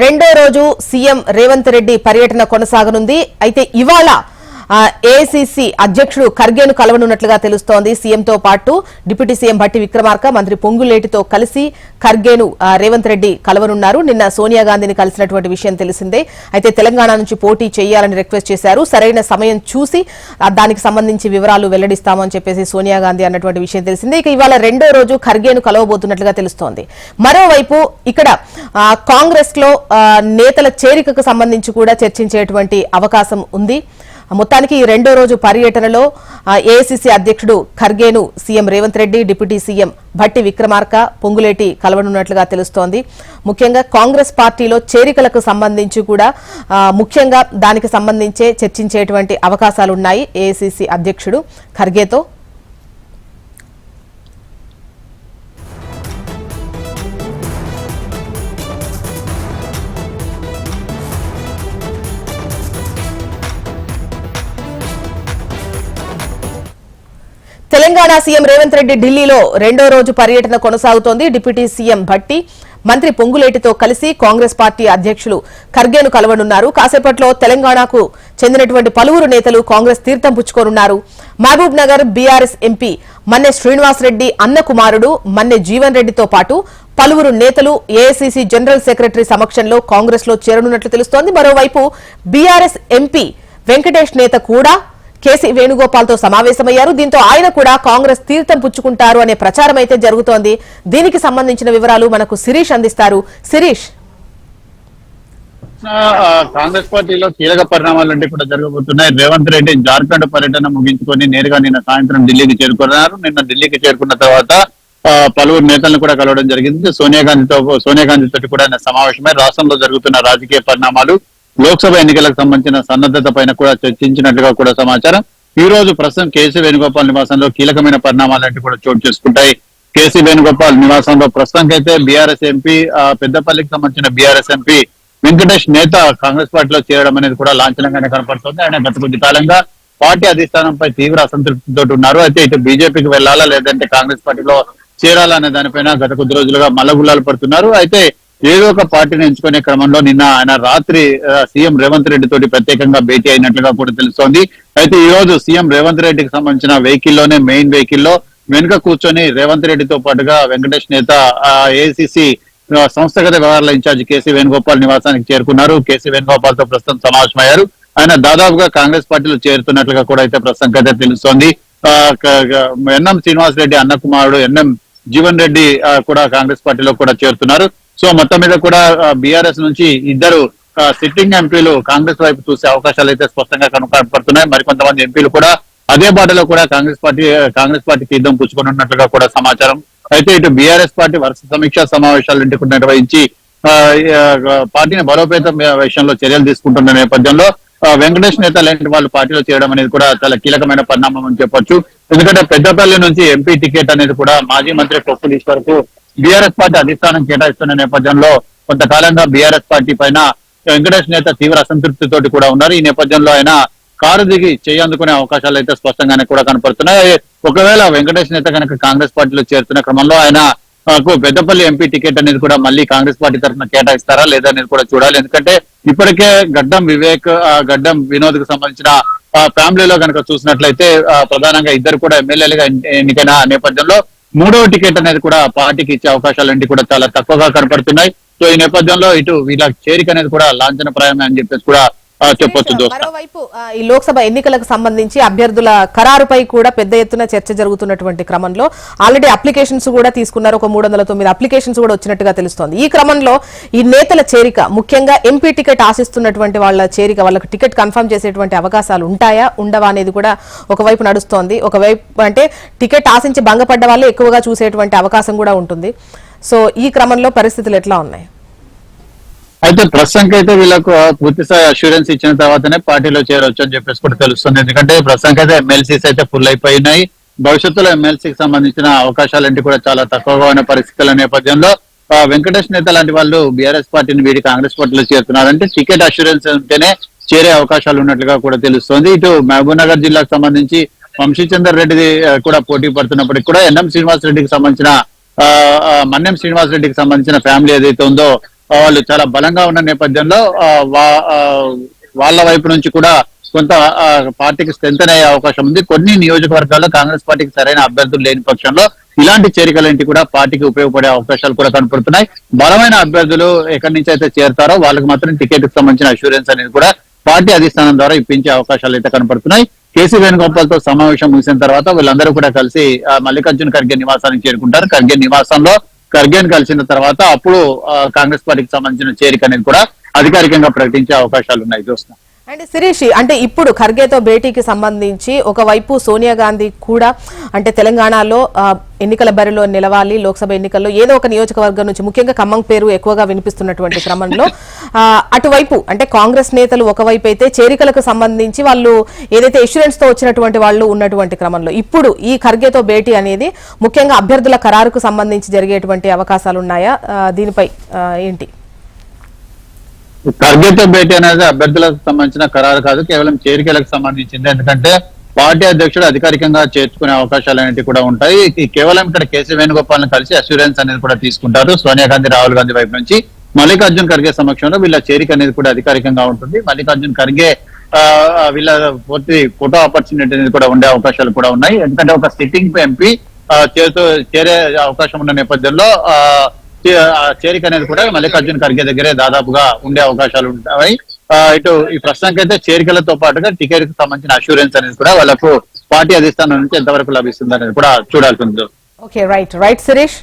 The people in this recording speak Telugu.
రెండో రోజు సీఎం రేవంత్ రెడ్డి పర్యటన కొనసాగనుంది. అయితే ఇవాళ ఏఐసీసీ అధ్యక్షుడు ఖర్గేను కలవనున్నట్లుగా తెలుస్తోంది. సీఎంతో పాటు డిప్యూటీ సీఎం భట్టి విక్రమార్క, మంత్రి పొంగులేటితో కలిసి ఖర్గేను రేవంత్ రెడ్డి కలవనున్నారు. నిన్న సోనియా గాంధీని కలిసినటువంటి విషయం తెలిసిందే. అయితే తెలంగాణ నుంచి పోటీ చేయాలని రిక్వెస్ట్ చేశారు. సరైన సమయం చూసి దానికి సంబంధించి వివరాలు వెల్లడిస్తామని చెప్పేసి సోనియా గాంధీ అన్నటువంటి విషయం తెలిసిందే. ఇక ఇవాళ రెండో రోజు ఖర్గేను కలవబోతున్నట్లుగా తెలుస్తోంది. మరోవైపు ఇక్కడ కాంగ్రెస్ లో నేతల చేరికకు సంబంధించి కూడా చర్చించేటువంటి అవకాశం ఉంది. మొత్తానికి ఈ రెండో రోజు పర్యటనలో ఏఐసీసీ అధ్యక్షుడు ఖర్గేను CM Revanth Reddy, deputy CM Bhatti Vikramarka, Ponguleti కలవనున్నట్లుగా తెలుస్తోంది. ముఖ్యంగా కాంగ్రెస్ పార్టీలో చేరికలకు సంబంధించి కూడా ముఖ్యంగా దానికి సంబంధించే చర్చించేటువంటి అవకాశాలున్నాయి ఏఐసీసీ అధ్యక్షుడు ఖర్గేతో. తెలంగాణ సీఎం రేవంత్ రెడ్డి ఢిల్లీలో రెండో రోజు పర్యటన కొనసాగుతోంది. డిప్యూటీ సీఎం భట్టి, మంత్రి పొంగులేటితో కలిసి కాంగ్రెస్ పార్టీ అధ్యక్షులు ఖర్గేను కలవనున్నారు. కాసేపట్లో తెలంగాణకు చెందినటువంటి పలువురు నేతలు కాంగ్రెస్ తీర్థం పుచ్చుకోనున్నారు. మహబూబ్ నగర్ బీఆర్ఎస్ ఎంపీ మన్నె శ్రీనివాసరెడ్డి అన్న కుమారుడు మన్నె జీవన్ రెడ్డితో పాటు పలువురు నేతలు ఏఐసీసీ జనరల్ సెక్రటరీ సమక్షంలో కాంగ్రెస్ లో చేరనున్నట్లు తెలుస్తోంది. మరోవైపు బీఆర్ఎస్ ఎంపీ వెంకటేష్ నేత కూడా కేసీ వేణుగోపాల్ తో సమావేశమయ్యారు. దీంతో ఆయన కూడా కాంగ్రెస్ తీర్థం పుచ్చుకుంటారు అనే ప్రచారం అయితే జరుగుతోంది. దీనికి సంబంధించిన వివరాలు మనకు శిరీష్ అందిస్తారు. శిరీష్, కాంగ్రెస్ పార్టీలో కీలక పరిణామాలు కూడా జరగబోతున్నాయి. రేవంత్ రెడ్డి జార్ఖండ్ పర్యటన ముగించుకొని నేరుగా నిన్న సాయంత్రం ఢిల్లీకి చేరుకున్నారు. నిన్న ఢిల్లీకి చేరుకున్న తర్వాత పలువురు నేతలను కూడా కలవడం జరిగింది. సోనియా గాంధీతో కూడా సమావేశమై రాష్ట్రంలో జరుగుతున్న రాజకీయ పరిణామాలు, లోక్సభ ఎన్నికలకు సంబంధించిన సన్నద్ధత పైన కూడా చర్చించినట్లుగా కూడా సమాచారం. ఈ రోజు ప్రస్తుతం కేసీ వేణుగోపాల్ నివాసంలో కీలకమైన పరిణామాలంటే కూడా చోటు చేసుకుంటాయి. కేసీ వేణుగోపాల్ నివాసంలో ప్రస్తుతానికైతే బీఆర్ఎస్ ఎంపీ పెద్దపల్లికి సంబంధించిన బీఆర్ఎస్ ఎంపీ వెంకటేష్ నేత కాంగ్రెస్ పార్టీలో చేరడం అనేది కూడా లాంఛనంగానే కనపడుతుంది. ఆయన గత కొద్ది కాలంగా పార్టీ అధిష్టానంపై తీవ్ర అసంతృప్తితో ఉన్నారు. అయితే ఇటు బీజేపీకి వెళ్లాలా లేదంటే కాంగ్రెస్ పార్టీలో చేరాలా అనే దానిపైన గత కొద్ది రోజులుగా మల్లగుల్లాలు పడుతున్నారు. అయితే ఏదో ఒక పార్టీని ఎంచుకునే క్రమంలో నిన్న ఆయన రాత్రి సీఎం రేవంత్ రెడ్డి తోటి ప్రత్యేకంగా భేటీ అయినట్లుగా కూడా తెలుస్తోంది. అయితే ఈ రోజు సీఎం రేవంత్ రెడ్డికి సంబంధించిన వెహికల్లోనే మెయిన్ వెహికల్లో వెనుక కూర్చొని రేవంత్ రెడ్డితో పాటుగా వెంకటేష్ నేత ఏఐసీసీ సంస్థాగత వ్యవహారాల ఇన్ఛార్జ్ కేసీ వేణుగోపాల్ నివాసానికి చేరుకున్నారు. కేసీ వేణుగోపాల్ తో ప్రస్తుతం సమావేశమయ్యారు. ఆయన దాదాపుగా కాంగ్రెస్ పార్టీలో చేరుతున్నట్లుగా కూడా అయితే ప్రస్తుతం అయితే తెలుస్తోంది. ఎన్ఎం శ్రీనివాసరెడ్డి అన్న కుమారుడు ఎన్ఎం జీవన్ రెడ్డి కూడా కాంగ్రెస్ పార్టీలో కూడా చేరుతున్నారు. సో మొత్తం మీద కూడా బీఆర్ఎస్ నుంచి ఇద్దరు సిట్టింగ్ ఎంపీలు కాంగ్రెస్ వైపు చూసే అవకాశాలు అయితే స్పష్టంగా కనపడుతున్నాయి. మరికొంతమంది ఎంపీలు కూడా అదే బాటలో కూడా కాంగ్రెస్ పార్టీ తీర్థం పుచ్చుకున్నట్లుగా కూడా సమాచారం. అయితే ఇటు బీఆర్ఎస్ పార్టీ వరుస సమీక్షా సమావేశాలు నిర్వహించి పార్టీని బలోపేతం విషయంలో చర్యలు తీసుకుంటున్న నేపథ్యంలో వెంకటేష్ నేత లాంటి వాళ్ళు పార్టీలో చేయడం అనేది కూడా చాలా కీలకమైన పరిణామం అని చెప్పొచ్చు. ఎందుకంటే పెద్దపల్లి నుంచి ఎంపీ టికెట్ అనేది కూడా మాజీ మంత్రి కొప్పుల ఈశ్వర్కు బీఆర్ఎస్ పార్టీ అధిష్టానం కేటాయిస్తున్న నేపథ్యంలో కొంతకాలంగా బీఆర్ఎస్ పార్టీ పైన వెంకటేష్ నేత తీవ్ర అసంతృప్తితోటి కూడా ఉన్నారు. ఈ నేపథ్యంలో ఆయన కారు దిగి చేయందుకునే అవకాశాలు అయితే స్పష్టంగానే కూడా కనపడుతున్నాయి. ఒకవేళ వెంకటేష్ నేత కనుక కాంగ్రెస్ పార్టీలో చేరుతున్న క్రమంలో ఆయన పెద్దపల్లి ఎంపీ టికెట్ అనేది కూడా మళ్ళీ కాంగ్రెస్ పార్టీ తరఫున కేటాయిస్తారా లేదా అనేది కూడా చూడాలి. ఎందుకంటే ఇప్పటికే గడ్డం వివేక్, గడ్డం వినోద్ కు సంబంధించిన ఫ్యామిలీలో కనుక చూసినట్లయితే ప్రధానంగా ఇద్దరు కూడా ఎమ్మెల్యేలుగా ఎన్నికైన నేపథ్యంలో మూడవ టికెట్ అనేది కూడా పార్టీకి ఇచ్చే అవకాశాలన్నీ కూడా చాలా తక్కువగా కనపడుతున్నాయి. సో ఈ నేపథ్యంలో ఇటు వీళ్ళ చేరిక అనేది కూడా లాంఛనప్రాయమే అని చెప్పేసి కూడా చెప్పొచ్చు. మరోవైపు ఈ లోక్సభ ఎన్నికలకు సంబంధించి అభ్యర్థుల ఖరారుపై కూడా పెద్ద ఎత్తున చర్చ జరుగుతున్నటువంటి క్రమంలో ఆల్రెడీ అప్లికేషన్స్ కూడా తీసుకున్నారు. ఒక 309 అప్లికేషన్స్ కూడా వచ్చినట్టుగా తెలుస్తోంది. ఈ క్రమంలో ఈ నేతల చేరిక, ముఖ్యంగా ఎంపీ టికెట్ ఆశిస్తున్నటువంటి వాళ్ళ చేరిక, వాళ్ళకు టికెట్ కన్ఫర్మ్ చేసేటువంటి అవకాశాలు ఉంటాయా ఉండవా అనేది కూడా ఒకవైపు నడుస్తోంది. ఒకవైపు అంటే టికెట్ ఆశించి భంగపడ్డ వాళ్ళే ఎక్కువగా చూసేటువంటి అవకాశం కూడా ఉంటుంది. సో ఈ క్రమంలో పరిస్థితులు ఎట్లా ఉన్నాయి? అయితే ప్రస్తుతానికి అయితే వీళ్ళకు పూర్తిస్థాయి అష్యూరెన్స్ ఇచ్చిన తర్వాతనే పార్టీలో చేరవచ్చు అని చెప్పేసి కూడా తెలుస్తుంది. ఎందుకంటే ప్రస్తుతానికి అయితే ఎమ్మెల్సీస్ అయితే ఫుల్ అయిపోయినాయి. భవిష్యత్తులో ఎమ్మెల్సీకి సంబంధించిన అవకాశాలంటే కూడా చాలా తక్కువగా ఉన్న పరిస్థితుల నేపథ్యంలో వెంకటేష్ నేత లాంటి వాళ్ళు బీఆర్ఎస్ పార్టీని వీడి కాంగ్రెస్ పార్టీలో చేరుతున్నారంటే టికెట్ అష్యూరెన్స్ ఉంటేనే చేరే అవకాశాలు ఉన్నట్లుగా కూడా తెలుస్తోంది. ఇటు మహబూబ్ నగర్ జిల్లాకు సంబంధించి వంశీచందర్ రెడ్డి కూడా పోటీ పడుతున్నప్పటికీ కూడా ఎన్ఎం శ్రీనివాసరెడ్డికి సంబంధించిన మన్నెం శ్రీనివాసరెడ్డికి సంబంధించిన ఫ్యామిలీ ఏదైతే ఉందో వాళ్ళు చాలా బలంగా ఉన్న నేపథ్యంలో వాళ్ళ వైపు నుంచి కూడా కొంత పార్టీకి స్ట్రెంత్ అయ్యే అవకాశం ఉంది. కొన్ని నియోజకవర్గాల్లో కాంగ్రెస్ పార్టీకి సరైన అభ్యర్థులు లేని పక్షంలో ఇలాంటి చేరికలేంటి కూడా పార్టీకి ఉపయోగపడే అవకాశాలు కూడా కనపడుతున్నాయి. బలమైన అభ్యర్థులు ఎక్కడి నుంచి అయితే చేరతారో వాళ్ళకి మాత్రం టికెట్ కి సంబంధించిన అష్యూరెన్స్ అనేది కూడా పార్టీ అధిష్టానం ద్వారా ఇప్పించే అవకాశాలు అయితే కనపడుతున్నాయి. కేసీ వేణుగోపాల్ తో సమావేశం ముగిసిన తర్వాత వీళ్ళందరూ కూడా కలిసి మల్లికార్జున ఖర్గే నివాసానికి చేరుకుంటారు. ఖర్గే నివాసంలో ఖర్గేను కలిసిన తర్వాత అప్పుడు కాంగ్రెస్ పార్టీకి సంబంధించిన చేరిక అనేది కూడా అధికారికంగా ప్రకటించే అవకాశాలు ఉన్నాయి. చూస్తాం. అంటే శిరీష్, అంటే ఇప్పుడు ఖర్గేతో భేటీకి సంబంధించి ఒకవైపు సోనియా గాంధీ కూడా అంటే తెలంగాణలో ఎన్నికల బరిలో నిలవాలి, లోక్సభ ఎన్నికల్లో ఏదో ఒక నియోజకవర్గం నుంచి, ముఖ్యంగా ఖమ్మం పేరు ఎక్కువగా వినిపిస్తున్నటువంటి క్రమంలో అటువైపు అంటే కాంగ్రెస్ నేతలు ఒకవైపు అయితే చేరికలకు సంబంధించి వాళ్ళు ఏదైతే ఇన్సూరెన్స్ తో వచ్చినటువంటి వాళ్ళు ఉన్నటువంటి క్రమంలో ఇప్పుడు ఈ ఖర్గేతో భేటీ అనేది ముఖ్యంగా అభ్యర్థుల ఖరారుకు సంబంధించి జరిగేటువంటి అవకాశాలు ఉన్నాయా? దీనిపై ఏంటి? ఖర్గేతో భేటీ అనేది అభ్యర్థులకు సంబంధించిన ఖరారు కాదు, కేవలం చేరికలకు సంబంధించింది. ఎందుకంటే పార్టీ అధ్యక్షుడు అధికారికంగా చేర్చుకునే అవకాశాలు అనేవి కూడా ఉంటాయి. కేవలం ఇక్కడ కేసీ వేణుగోపాల్ కలిసి అష్యూరెన్స్ అనేది కూడా తీసుకుంటారు సోనియా గాంధీ, రాహుల్ గాంధీ వైపు నుంచి. మల్లికార్జున్ ఖర్గే సమక్షంలో వీళ్ళ చేరిక అనేది కూడా అధికారికంగా ఉంటుంది. మల్లికార్జున్ ఖర్గే వీళ్ళ పూర్తి ఫోటో ఆపర్చునిటీ అనేది కూడా ఉండే అవకాశాలు కూడా ఉన్నాయి. ఎందుకంటే ఒక సిట్టింగ్ ఎంపీ చేరే అవకాశం ఉన్న నేపథ్యంలో చేరిక అనేది కూడా మల్లికార్జున ఖర్గే దగ్గరే దాదాపుగా ఉండే అవకాశాలు ఉంటాయి. ఇటు ఈ ప్రస్తుతానికైతే చేరికలతో పాటుగా టికెట్ కి సంబంధించిన అష్యూరెన్స్ అనేది కూడా వాళ్ళకు పార్టీ అధిష్టానం నుంచి ఎంతవరకు లభిస్తుంది అనేది కూడా చూడాల్సి ఉంది. Okay, right Sirish.